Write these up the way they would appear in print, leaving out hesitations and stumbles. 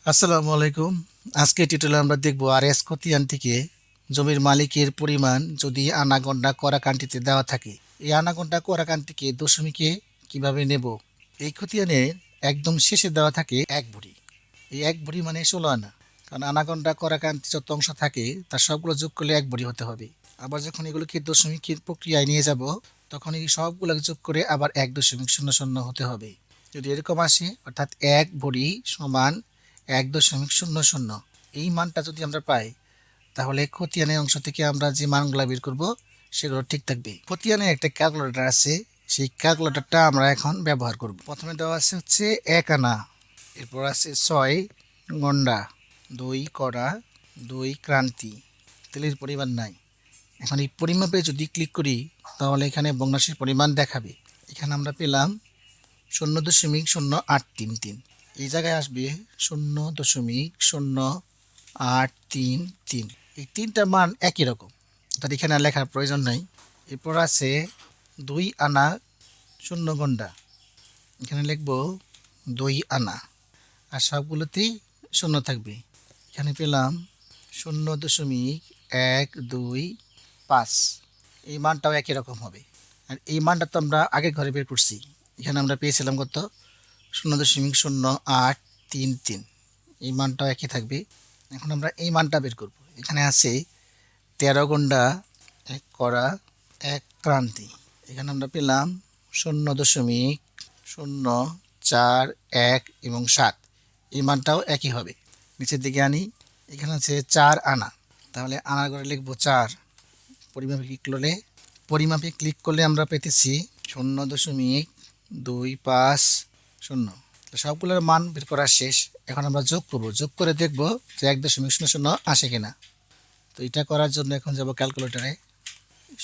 আসসালামু আলাইকুম। আজকে টিউটোরিয়ালে আমরা দেখব আরএস খতিয়ান থেকে জমির মালিকের পরিমাণ যদি আনাগোনা করাকান্তিতে দেওয়া থাকে, এই আনাগোনা করাকান্তিকে দশমিকে কিভাবে নেব। এই খতিয়ানে একদম শেষে দেওয়া থাকে 1 ভরি। এই 1 ভরি মানে 16 আনা, কারণ আনাগোনা করাকান্তি যত অংশ থাকে তার সবগুলো যোগ করলে 1 ভরি হতে হবে। আবার যখন এগুলোকে দশমিকের প্রক্রিয়ায় নিয়ে যাব তখন এই সবগুলো যোগ করে আবার 1.00 হতে হবে। যদি এরকম আসে অর্থাৎ 1 ভরি সমান 1.00, এই মানটা যদি আমরা পাই তাহলে খতিয়ানের অংশ থেকে আমরা যে মানগুলো বের করব সেগুলো ঠিক থাকবে। খতিয়ানের একটা ক্যালকুলেটর আছে, সেই ক্যালকুলেটরটা আমরা এখন ব্যবহার করব। প্রথমে দেওয়া আছে হচ্ছে 1 আনা, এরপর আছে 6 গন্ডা, 2 কড়া, 2 ক্রান্তি, তেলের পরিমাণ নাই। এখন এই পরিমাপে যদি ক্লিক করি তাহলে এখানে ভগ্নাংশের পরিমাণ দেখাবে। এখানে আমরা পেলাম 0.0833। এই জায়গায় আসবে 0.0833। এই তিনটা মান একই রকম, অর্থাৎ এখানে লেখার প্রয়োজন নাই। এরপর আছে 2 আনা 0 গন্ডা, এখানে লিখব 2 আনা, আর সবগুলোতেই 0 থাকবে। এখানে পেলাম 0.125। এই মানটাও একই রকম হবে। আর এই মানটা তো আমরা আগের ঘরে বের করছি, এখানে আমরা পেয়েছিলাম কত 0.0833। এই মানটাও একই থাকবে। এখন আমরা এই মানটা বের করব। এখানে আছে 13 গন্ডা, 1 কড়া, 1 ক্রান্তি, এখানে আমরা পেলাম 0.041 এবং 7। এই মানটাও একই হবে। নিচের দিকে আনি, এখানে আছে 4 আনা, তাহলে আনার ঘরে লিখব 4। পরিমাপে ক্লিক করলে আমরা পেতেছি 0.250। সবগুলোর মান বের করা শেষ। এখন আমরা যোগ করব, যোগ করে দেখব যে 1.00 আসে কিনা। তো এটা করার জন্য এখন যাব ক্যালকুলেটরে।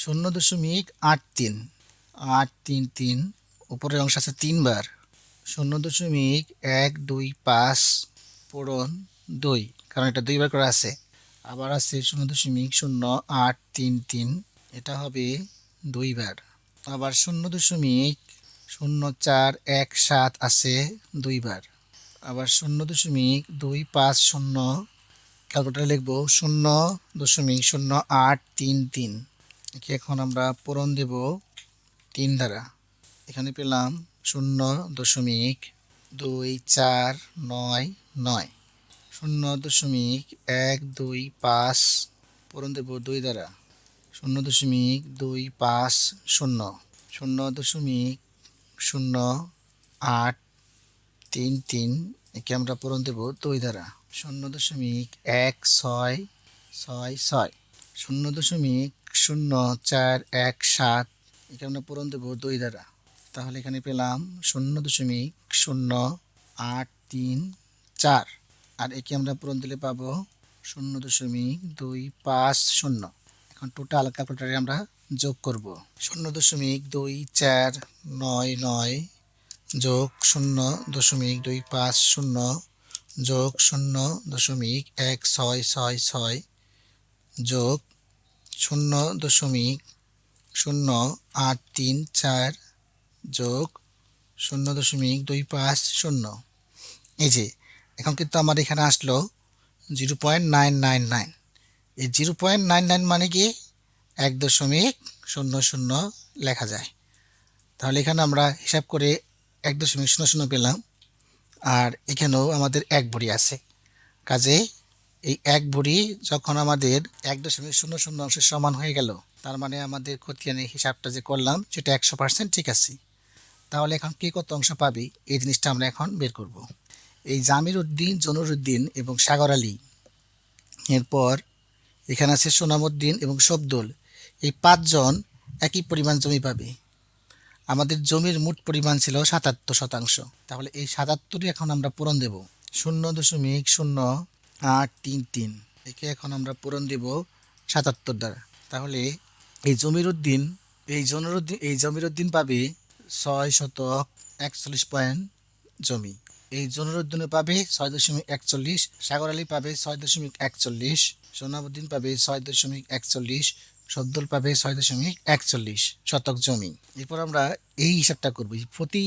0.833, উপরের অংশ আছে 3 বার। 0.125 পূরণ 2, কারণ এটা 2 বার করে আছে। আবার আছে 0.0833, এটা হবে 2 বার। আবার 0.0417 আছে 2 বার। আবার 0.250, ক্যালকুলেটরে লিখব 0.0833। একে এখন আমরা পূরণ দেব 3 দ্বারা। এখানে পেলাম 0.2499। 0.125 পূরণ দেব 2 দ্বারা। 0.250। 0.0833, একে আমরা পূরণ দেব 2 দ্বারা। 0.1666। 0.0417, একে আমরা পূরণ দেব 2 দ্বারা। তাহলে এখানে পেলাম 0.0834, আর একে আমরা পূরণ দিলে পাবো 0.250। এখন টোটাল ক্যালকুলেটরে আমরা যোগ করব। 0.2499 যোগ 0.250 যোগ 0.1666 যোগ 0.0834 যোগ 0.250। এই যে এখন কিন্তু আমার এখানে আসলো 0.999। এই 0.99 মানে কি 1.00 লেখা যায়। তাহলে এখানে আমরা হিসাব করে 1.00 পেলাম, আর এখানেও আমাদের 1 ভরি আছে। কাজে এই 1 ভরি যখন আমাদের 1.00 অংশের সমান হয়ে গেল, তার মানে আমাদের খতিয়ানের হিসাবটা যে করলাম সেটা 100% ঠিক আছে। তাহলে এখন কে কত অংশ পাবে এই জিনিসটা আমরা এখন বের করব। এই জামির উদ্দিন, জনুরুদ্দিন এবং সাগর আলী, এরপর এখানে আছে সোনামুদ্দিন এবং শব্দুল, এই 5 জন একই পরিমাণ জমি পাবে। আমাদের জমির মোট পরিমাণ ছিল 77%। তাহলে এই 77ই এখন আমরা পূরণ দেব 0.0833, একে এখন আমরা পূরণ দেব 77 দ্বারা। তাহলে এই জমির উদ্দিন পাবে 6 শতক 41 পয়েন্ট জমি। এই জনুরুদ্দিনে পাবে 6.41, সাগর আলী পাবে 6.41, সোনামুদ্দিন পাবে 6.41, শব্দুল পাবে 6.41 শতক জমি। এরপর আমরা এই হিসাবটা করব, প্রতি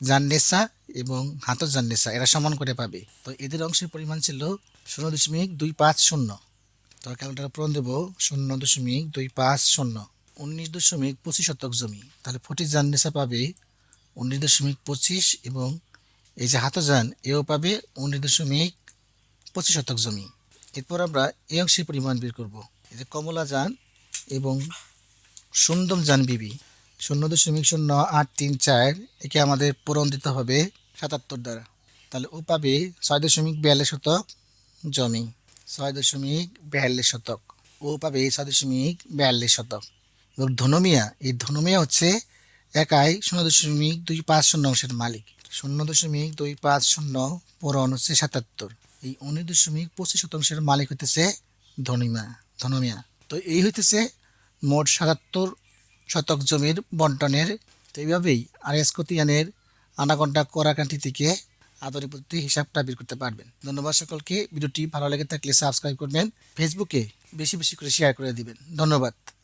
জান্নেসা এবং হাতর জান্নেসা এরা সমান করে পাবে। তো এদের অংশের পরিমাণ ছিল 0.250। তো ক্যালকুলেটার পূরণ দেব 0.250, 19.25 শতক জমি। তাহলে ফটিক জান্নেসা পাবে 19.25 এবং এই যে হাতজান এও পাবে 19.25 শতক জমি। এরপর আমরা এই অংশের পরিমাণ বের করব। এই যে কমলা জান এবং সুন্দম জান বিবি 0.0834, একে আমাদের পূরণ দিতে হবে 77 দ্বারা। তাহলে ও পাবে 6.42 শতক জমি, 6.42 শতক। ও পাবে 6.42 শতক। এবং ধনমিয়া, এই ধনমিয়া হচ্ছে একাই 0.250 অংশের মালিক। 0.250 পূরণ হচ্ছে 77। এই 19.25 শতাংশের মালিক হইতেছে ধনমিয়া। তো এই হইতেছে মোট 77 শতক জমির বন্টনের। তো এইভাবেই আরএস খতিয়ানের আনাগোনা করাকাঠি থেকে আদরি পদ্ধতি হিসাবটা বের করতে পারবেন। ধন্যবাদ সকলকে। ভিডিওটি ভালো লেগে থাকলে সাবস্ক্রাইব করবেন, ফেসবুকে বেশি বেশি করে শেয়ার করে দিবেন। ধন্যবাদ।